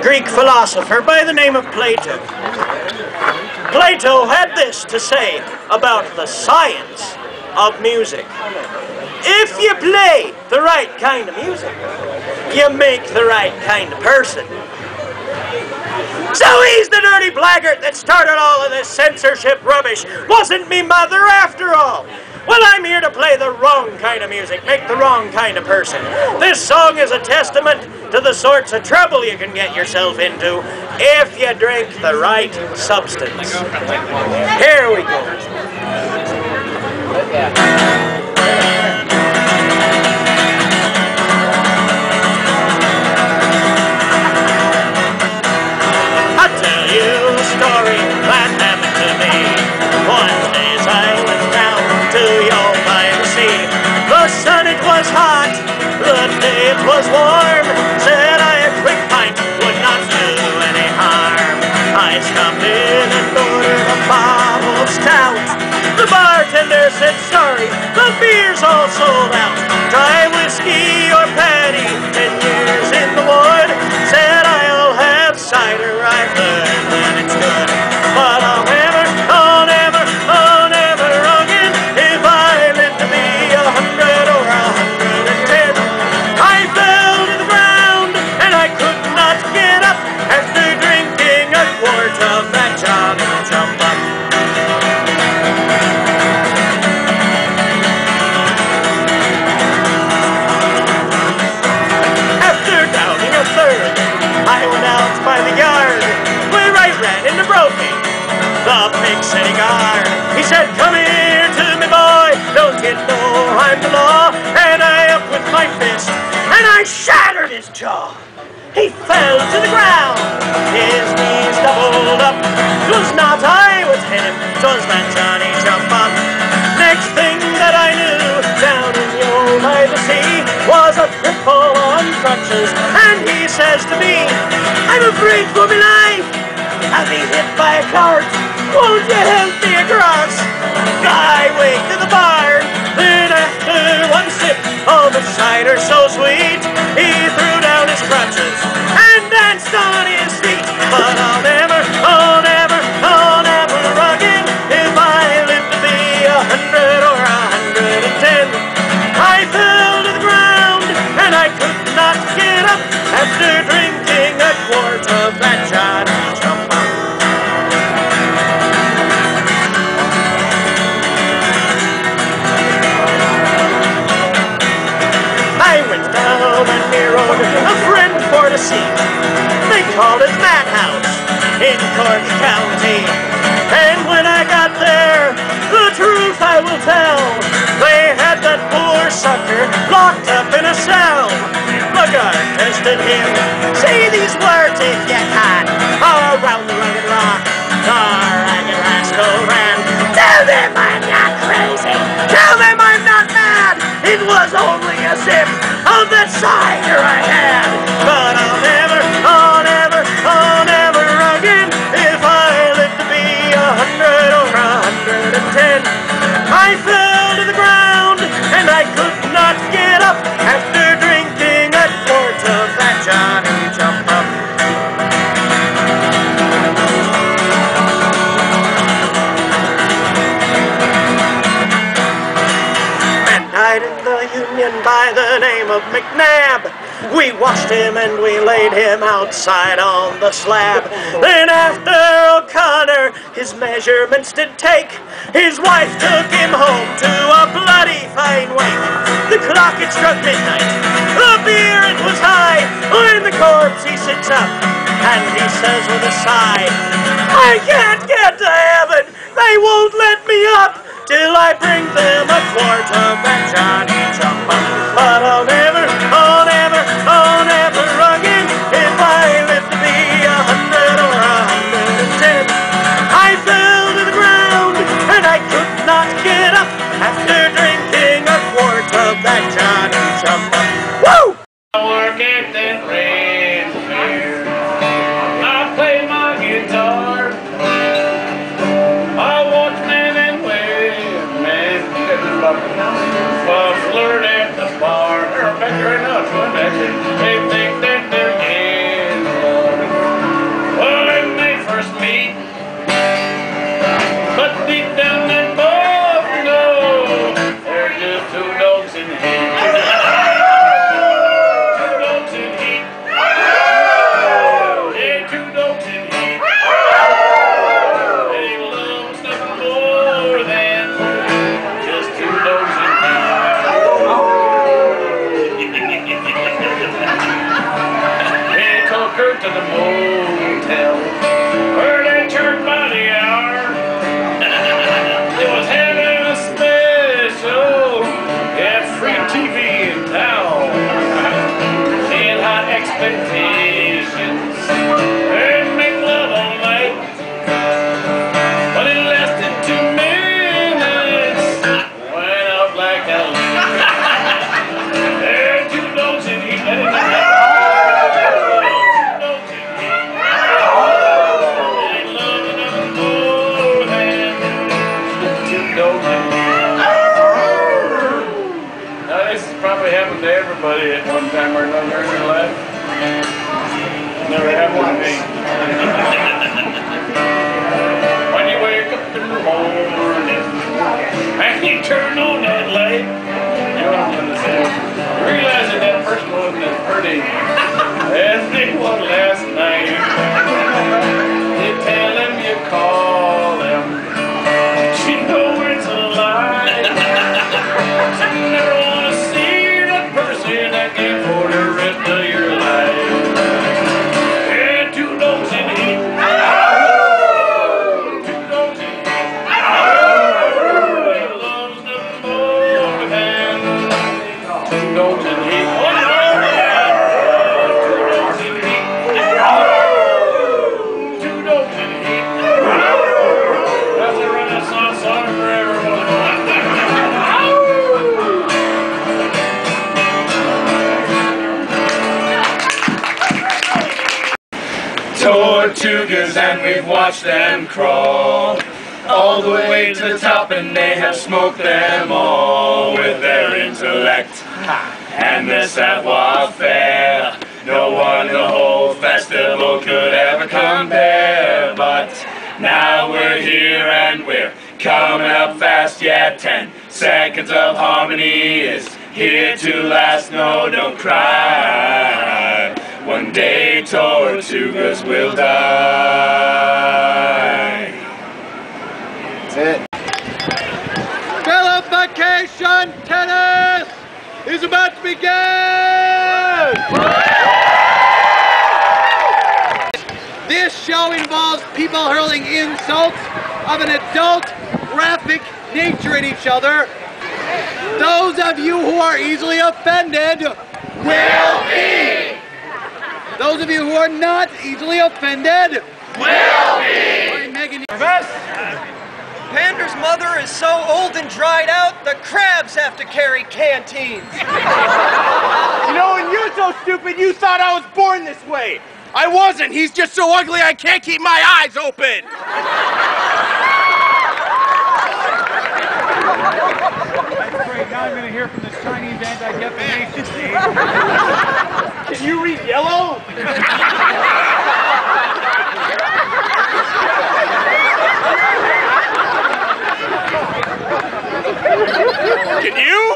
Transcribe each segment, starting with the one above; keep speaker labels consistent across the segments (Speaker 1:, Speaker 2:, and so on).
Speaker 1: Greek philosopher by the name of Plato. Plato had this to say about the science of music. If you play the right kind of music, you make the right kind of person. So he's the dirty blackguard that started all of this censorship rubbish. Wasn't me mother after all. Well, I'm here to play the wrong kind of music, make the wrong kind of person. This song is a testament to the sorts of trouble you can get yourself into if you drink the right substance. Here we go. I'll tell you a story that happened to me. One day I went down to your by the sea. The sun, it was hot, the day it was warm. Said I a quick pint would not do any harm. I stopped in and ordered a bottle of stout. The bartender said, sorry, the beer's all sold out. Try whiskey or paddy, 10 years in the wood. Said I'll have cider, I've learned when it's good. But I'll never again if I live to be 100 or 110. I fell to the ground and I could not get up after drinking a quart of that Johnny Jump Up. After downing a third, I went out by the yard where I ran into Brophy, the big city guard. He said, come here to me, boy, don't you know I'm the law? And I up with my fist, and I shattered his jaw. He fell to the ground, his knees doubled up. 'Twas not I was hit him, 'twas that Johnny Jump Up. Next thing that I knew, down in Yo by the sea, was a cripple on crutches, and he says to me, I'm afraid for my life, I'll be hit by a cart, won't you help me across? I went to the bar, then after one sip of the cider so sweet, he threw down his crutches and danced on his feet. But I'll never again if I live to be 100 or 110. I fell to the ground and I could not get up after drinking a quart of that Johnny Jump Up. I went down and mirrored a friend for to see. They called it Madhouse in Cork County. And when I got there, the truth I will tell, they had that poor sucker locked up in a cell. The guard tested him, say these words if you can, around the rugged rock, the ragged rascal ran. Tell them I'm not crazy, tell them I'm not mad, it was only a sip of that cider I had. But I'll never again if I live to be 100 or 110. I fell to the ground and I could not get up after drinking a quart of that Johnny Jump Up. Man died in the Union by the name of McNabb. We washed him and we laid him outside on the slab. Then after O'Connor his measurements did take, his wife took him home to a bloody fine wake. The clock it struck midnight, the beer it was high, when the corpse he sits up and he says with a sigh, I can't get to heaven, they won't let me up till I bring them a quart of that Johnny Jump Up. But I'll never again if I live to be 100 or 110. I fell to the ground and I could not get up after drinking a quart of that Johnny Jump Up. Woo!
Speaker 2: I work at that red fair. I play my guitar. I watch men and women flirt at the bar. They're better enough, they think that they're in love. her to the motel, where they turned by the hour. It was having a special, yeah, free TV in town. They had high expectations and make love all night, but it lasted 2 minutes. Went out like a light. There are 2 notes in each. Probably happened to everybody at one time or another in their life. Never happened to me. When you wake up in the morning and you turn on that light, you know what I'm going to say? Realizing that person wasn't as pretty as they was last night. You tell them you call them, but you know it's a lie. You never want to see person again for the rest of your life. Yeah, 2 notes in heat. 2 notes in heat. Loves the more than 2 notes in heat. 2 notes in heat. 2 notes in heat. That's a Renaissance song for everyone. Tortugas, and we've watched them crawl all the way to the top, and they have smoked them all with their intellect and their savoir-faire. No one in the whole festival could ever compare, but now we're here and we're coming up fast. Yeah, 10 seconds of harmony is here to last. No, don't cry. One day Tortugas will die. That's it. Vilification tennis is about to begin! This show involves people hurling insults of an adult, graphic nature at each other. Those of you who are easily offended will be! Those of you who are not easily offended will be! Megan,
Speaker 3: Pander's mother is so old and dried out, the crabs have to carry canteens.
Speaker 1: You know, and you're so stupid, you thought I was born this way. I wasn't. He's just so ugly I can't keep my eyes open.
Speaker 4: That's great. Now I'm going to hear from this Chinese anti-defamation team.
Speaker 1: Can you read yellow? Can you?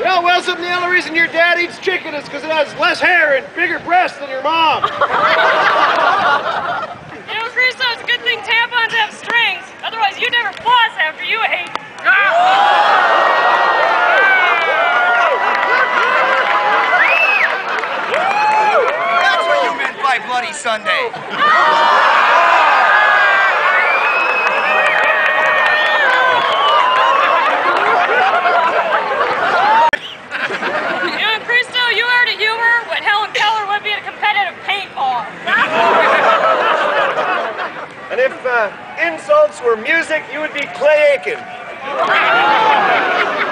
Speaker 3: Yeah, well, the only reason your dad eats chicken is because it has less hair and bigger breasts than your mom.
Speaker 5: You know, Crusoe, it's a good thing tampons have strings. Otherwise, you'd never floss after you ate.
Speaker 3: That's what you meant by Bloody Sunday.
Speaker 1: And if insults were music, you would be Clay Aiken.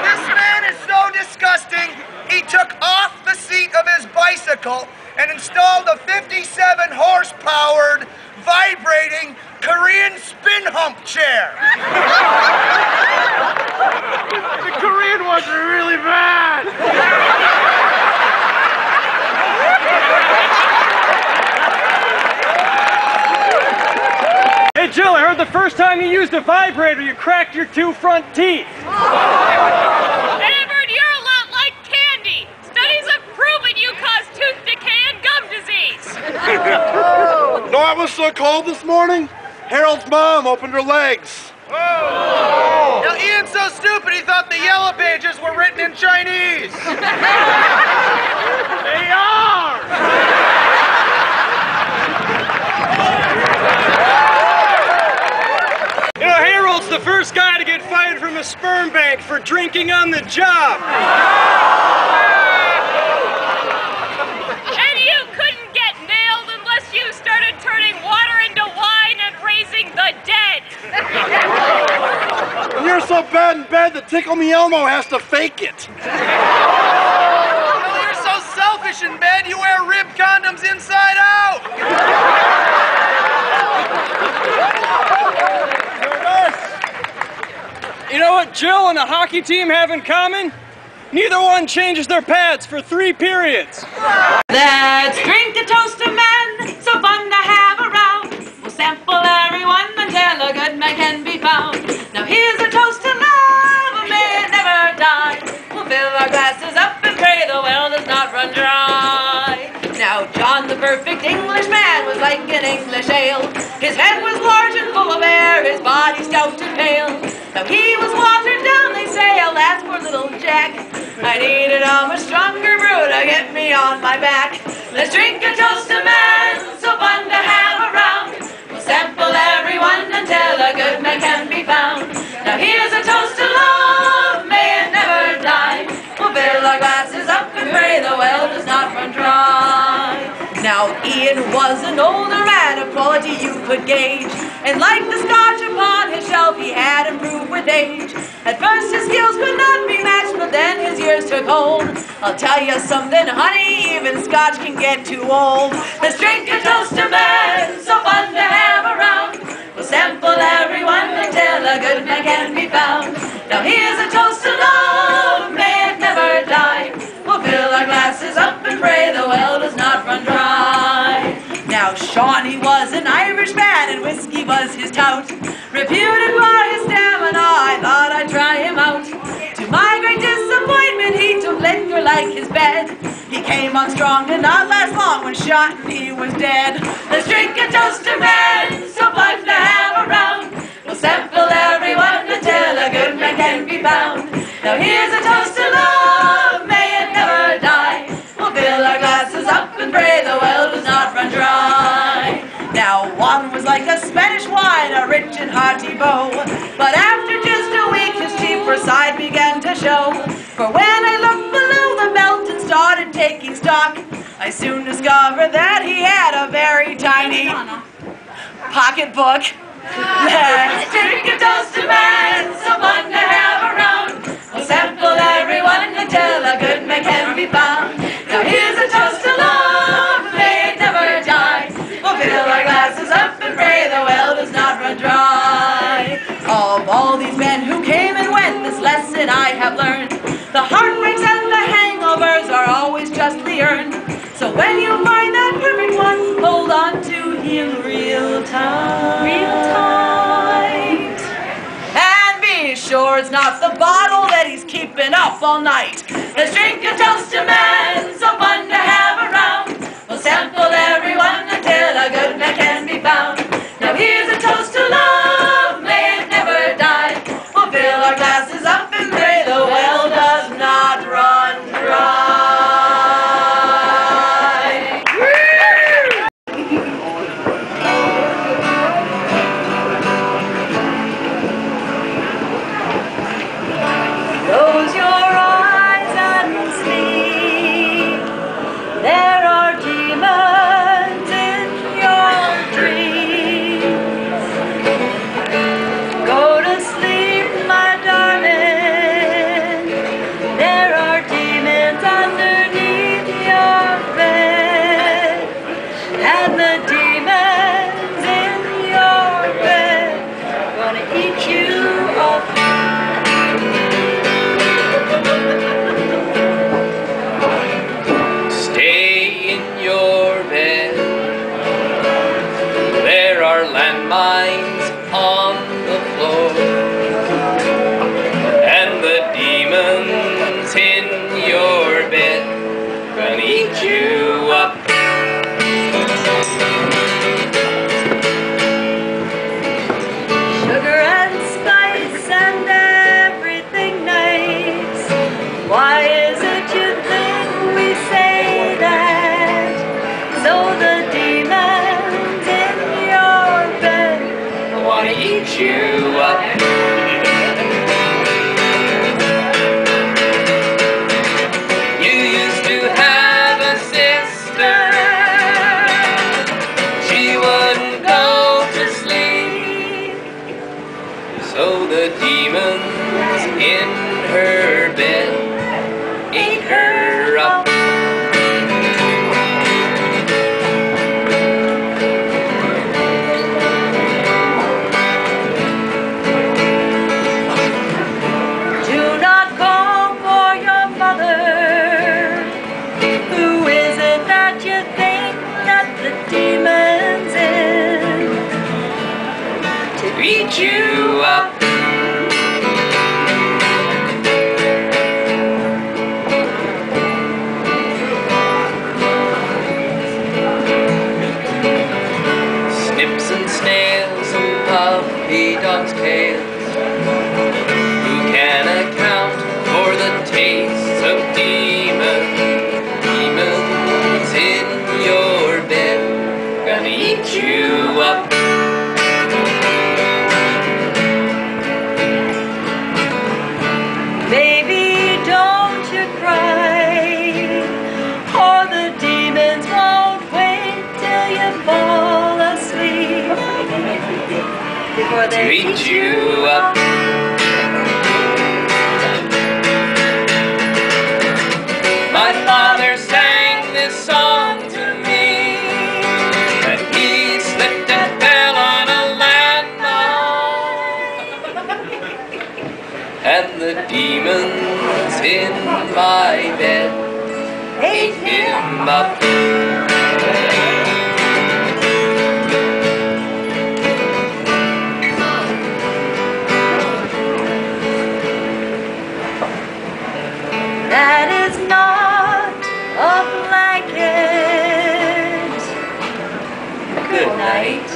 Speaker 3: This man is so disgusting, he took off the seat of his bicycle and installed a 57-horse-powered, vibrating Korean spin hump chair.
Speaker 1: The Korean ones are really bad.
Speaker 6: Hey Jill, I heard the first time you used a vibrator, you cracked your 2 front teeth.
Speaker 5: Edward, you're a lot like candy. Studies have proven you cause tooth decay and gum disease.
Speaker 1: Know what was so cold this morning? Harold's mom opened her legs.
Speaker 3: Now, Ian's so stupid he thought the yellow pages were written in Chinese.
Speaker 1: They are!
Speaker 6: bag for drinking on the job.
Speaker 5: And you couldn't get nailed unless you started turning water into wine and raising the dead.
Speaker 7: You're so bad in bed that Tickle Me Elmo has to fake it.
Speaker 3: Oh, you're so selfish in bed, you wear rib condoms inside out.
Speaker 6: You know what Jill and a hockey team have in common? Neither one changes their pads for 3 periods.
Speaker 8: Let's drink a toast to men, so fun to have around. We'll sample everyone until a good man can be found. Now here's a toast to love, may it never die. We'll fill our glasses up and pray the well does not run dry. Now John, the perfect English man, was like an English ale. His head was large and full of air, his body stout and pale. Now he was watered down, they say, alas, poor little Jack. I needed a much stronger brew to get me on my back. Let's drink a toast to men, so fun to have around. We'll sample everyone until a good man can be found. Now here's a toast to love, may it never die. We'll fill our glasses up and pray the well does not run dry. Now Ian was an older man of quality you could gauge, and like the Scotch upon his shelf he had improved with age. At first his skills could not be matched, but then his years took hold. I'll tell you something, honey, even Scotch can get too old. Let's drink a toast to men, so fun to have around. We'll sample everyone until a good man can be found. Now here's a toast to love, may it never die. We'll fill our glasses up and pray the well does not run dry. Now Shawnee was an Irish man and whiskey was his tout. Reputed for his stamina, I thought I'd try him out. To my great disappointment, he took liquor like his bed. He came on strong, did not last long, when shot and he was dead. Let's drink a toast to men, so fun to have around. We'll sample everyone until a good man can be found. Now here's a toast to love, may it never die. We'll fill our glasses up and pray the well does not run dry. Now one was like a Spanish wine, a rich and hearty beau. But after just a week his cheaper side began to show. For when I looked below the belt and started taking stock, I soon discovered that he had a very tiny pocketbook. Let's drink a toast to men, so fun to have around. We'll sample everyone until a good man can be found. Now here's a toast to love, may it never die. We'll fill our glasses up and pray the well does not run dry. Of all these men who came and went, this lesson I have learned. The heartbreaks and the hangovers are always justly earned. So when you find that perfect one, hold on to him real tight. Real tight. And be sure it's not the bottle that he's keeping up all night. Let's drink a toast to men, so fun to have around. We'll sample everyone until a good man can be found. Now here's a toast to love, may it never die. We'll fill our glasses up and pray the well does not run dry. Close your eyes and sleep. There are demons in your dreams. Go to sleep, my darling. There are demons underneath your bed. And the demons in your bed gonna eat you up.
Speaker 2: Stay in your bed. There are landmines on the floor, and the demons in your bed gonna eat you up.
Speaker 8: Sugar and spice and everything nice. Why is it you think we say that? So the demons in your bed
Speaker 2: I wanna eat you up.
Speaker 8: eat you up. Snips and snails and puppy dogs' tails. Who can account for the tastes of demons? Demons in your bed, gonna eat you up. Baby, don't you cry, or the demons won't wait till you fall asleep before they eat you up. My father sang this song to me when he slipped and fell on a landmine, and the demons in my bed ate him up. That is not a blanket. Good night.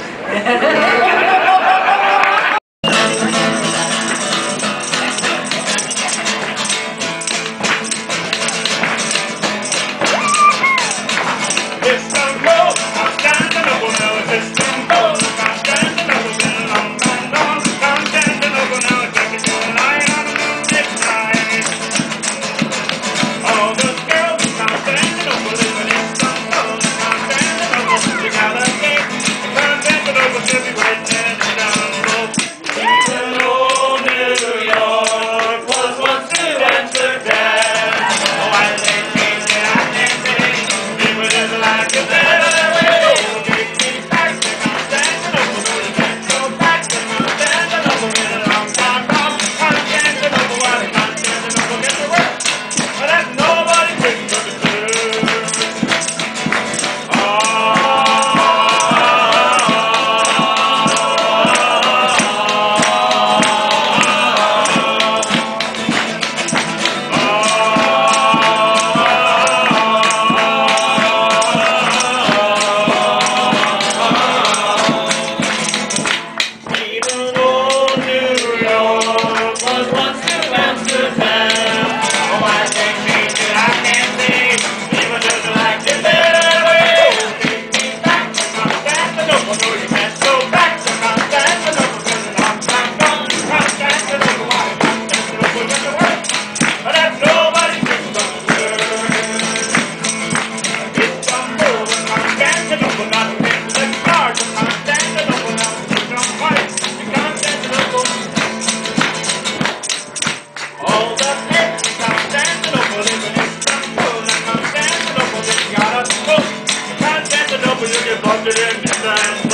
Speaker 1: You get busted in the sand.